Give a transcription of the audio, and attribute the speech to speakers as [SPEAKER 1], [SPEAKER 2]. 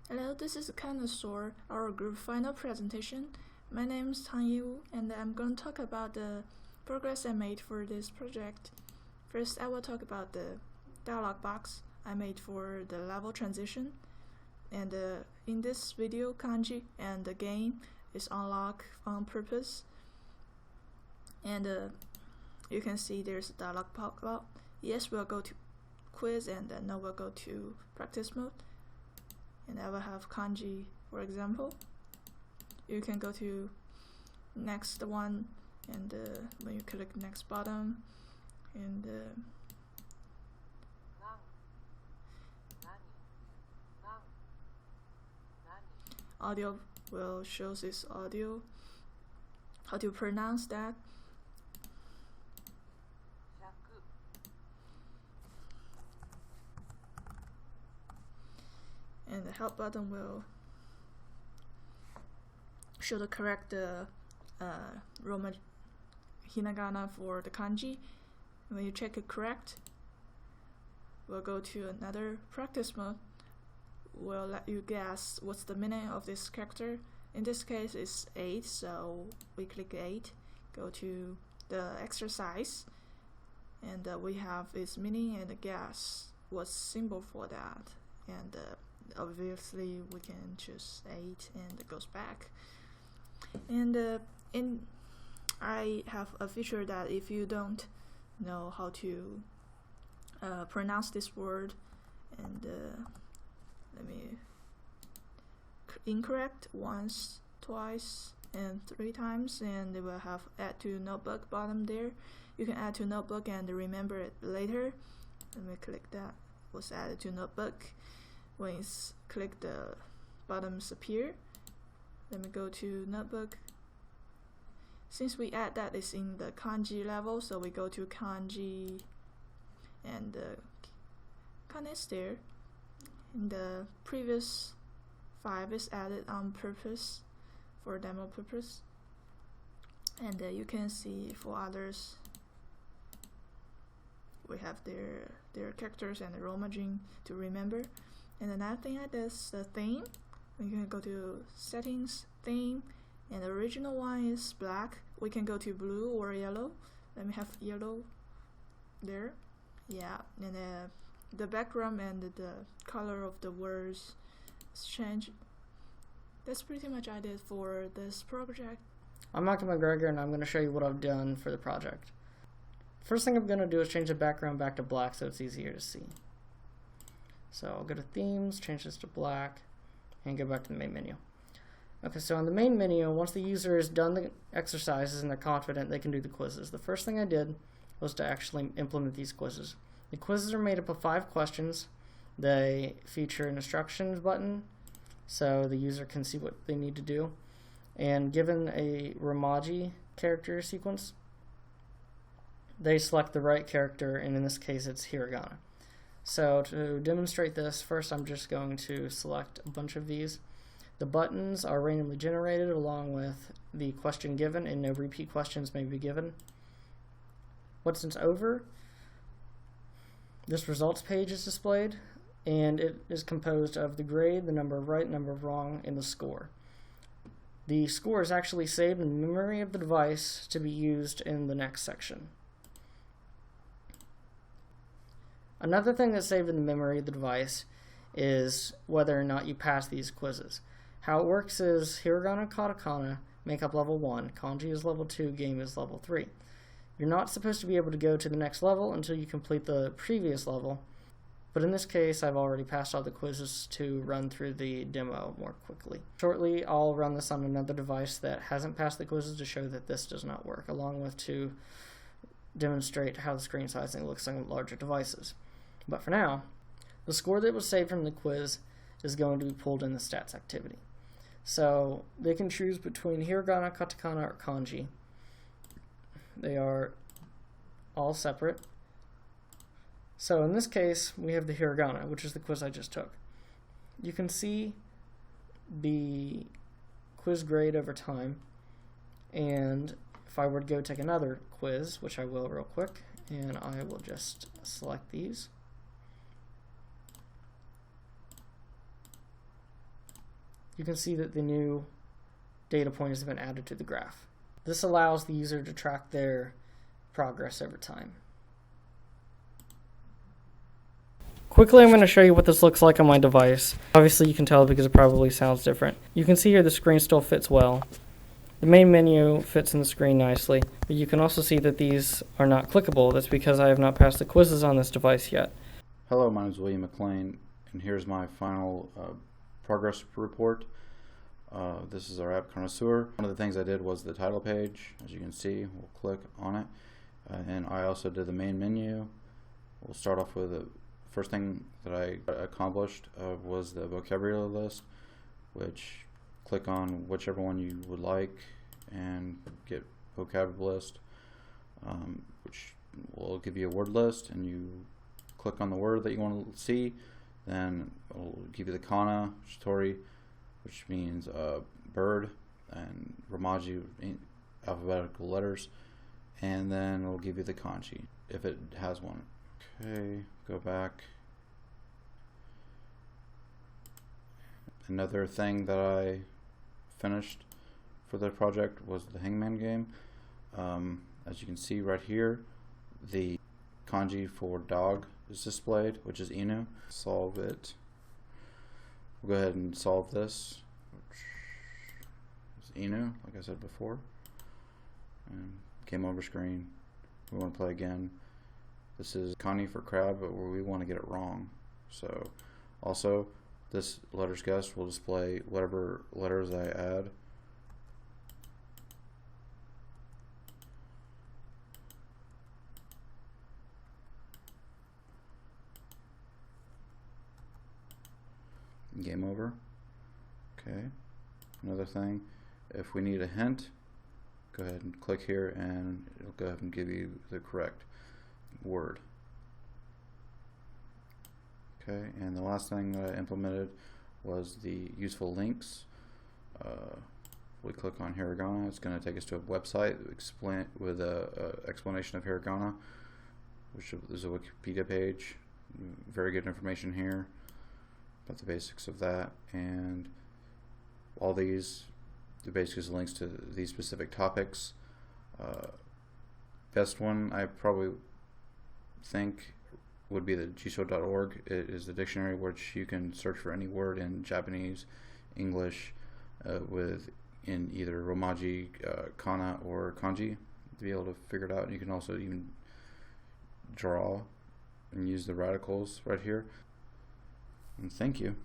[SPEAKER 1] Hello, this is Connoisseur, our group final presentation. My name is Tang Yu, and I'm going to talk about the progress I made for this project. First, I will talk about the dialog box I made for the level transition. And in this video, kanji and the game is unlocked on purpose. And you can see there's a dialog pop-up. Yes, we'll go to quiz, and then no, we'll go to practice mode. And I will have kanji, for example. You can go to next one, and when you click next button, and audio will show this audio, how to pronounce that. And the help button will show the correct Roman hiragana for the kanji. When you check it correct, we'll go to another practice mode. We'll let you guess what's the meaning of this character. In this case, it's 8, so we click 8, go to the exercise, and we have its meaning and guess what's symbol for that. And obviously we can choose 8 and it goes back. And I have a feature that if you don't know how to pronounce this word, and let me incorrect once, twice, and 3 times, and they will have add to notebook bottom there. You can add to notebook and remember it later. Let me click that was added to notebook. When it's click, the bottoms appear. Let me go to notebook. Since we add that is in the kanji level, so we go to kanji, and kana is there. And the previous 5 is added on purpose for demo purpose. And you can see for others, we have their characters and the Romaji to remember. And another thing I did is the theme. We can go to settings, theme, and the original one is black. We can go to blue or yellow. Let me have yellow there. Yeah, and the background and the color of the words is changed. That's pretty much I did for this project.
[SPEAKER 2] I'm Michael McGregor, and I'm going to show you what I've done for the project. First thing I'm going to do is change the background back to black so it's easier to see. So I'll go to themes, change this to black, and go back to the main menu. Okay, so on the main menu, once the user has done the exercises and they're confident, they can do the quizzes. The first thing I did was to actually implement these quizzes. The quizzes are made up of 5 questions. They feature an instructions button so the user can see what they need to do. And given a Romaji character sequence, they select the right character, and in this case it's hiragana. So to demonstrate this, first I'm just going to select a bunch of these. The buttons are randomly generated along with the question given, and no repeat questions may be given. Once it's over, this results page is displayed, and it is composed of the grade, the number of right, number of wrong, and the score. The score is actually saved in the memory of the device to be used in the next section. Another thing that's saved in the memory of the device is whether or not you pass these quizzes. How it works is hiragana, katakana make up level 1, kanji is level 2, game is level 3. You're not supposed to be able to go to the next level until you complete the previous level, but in this case I've already passed all the quizzes to run through the demo more quickly. Shortly I'll run this on another device that hasn't passed the quizzes to show that this does not work, along with to demonstrate how the screen sizing looks on larger devices. But for now, the score that was saved from the quiz is going to be pulled in the stats activity. So they can choose between hiragana, katakana, or kanji. They are all separate. So in this case, we have the hiragana, which is the quiz I just took. You can see the quiz grade over time, and if I were to go take another quiz, which I will real quick, and I will just select these. you can see that the new data point has been added to the graph. This allows the user to track their progress over time. Quickly, I'm going to show you what this looks like on my device. Obviously, you can tell because it probably sounds different. You can see here the screen still fits well. The main menu fits in the screen nicely, but you can also see that these are not clickable. That's because I have not passed the quizzes on this device yet.
[SPEAKER 3] Hello, my name is William McLean, and here's my final progress report. This is our app connoisseur. One of the things I did was the title page. As you can see, we'll click on it. And I also did the main menu. We'll start off with the first thing that I accomplished was the vocabulary list, which click on whichever one you would like and get vocab list, which will give you a word list, and you click on the word that you want to see, then it will give you the kana, which means bird, and Romaji, alphabetical letters, and then it'll give you the kanji if it has one. Okay, go back. Another thing that I finished for the project was the Hangman game. As you can see right here, the kanji for dog is displayed, which is Inu. Solve it. We'll go ahead and solve this, which is Inu, like I said before. And game over screen. We want to play again. This is Kani for crab, but we want to get it wrong. So, also, this letters guessed will display whatever letters I add. Game over. Okay. Another thing, if we need a hint, go ahead and click here and it'll go ahead and give you the correct word. Okay, and the last thing that I implemented was the useful links. We click on Hiragana, it's going to take us to a website with a explanation of Hiragana, which is a Wikipedia page. Very good information here about the basics of that, and all these, the basics links to these specific topics. Best one I probably think would be the jisho.org. It is the dictionary which you can search for any word in Japanese, English, in either Romaji, kana, or kanji to be able to figure it out. You can also even draw and use the radicals right here. And thank you.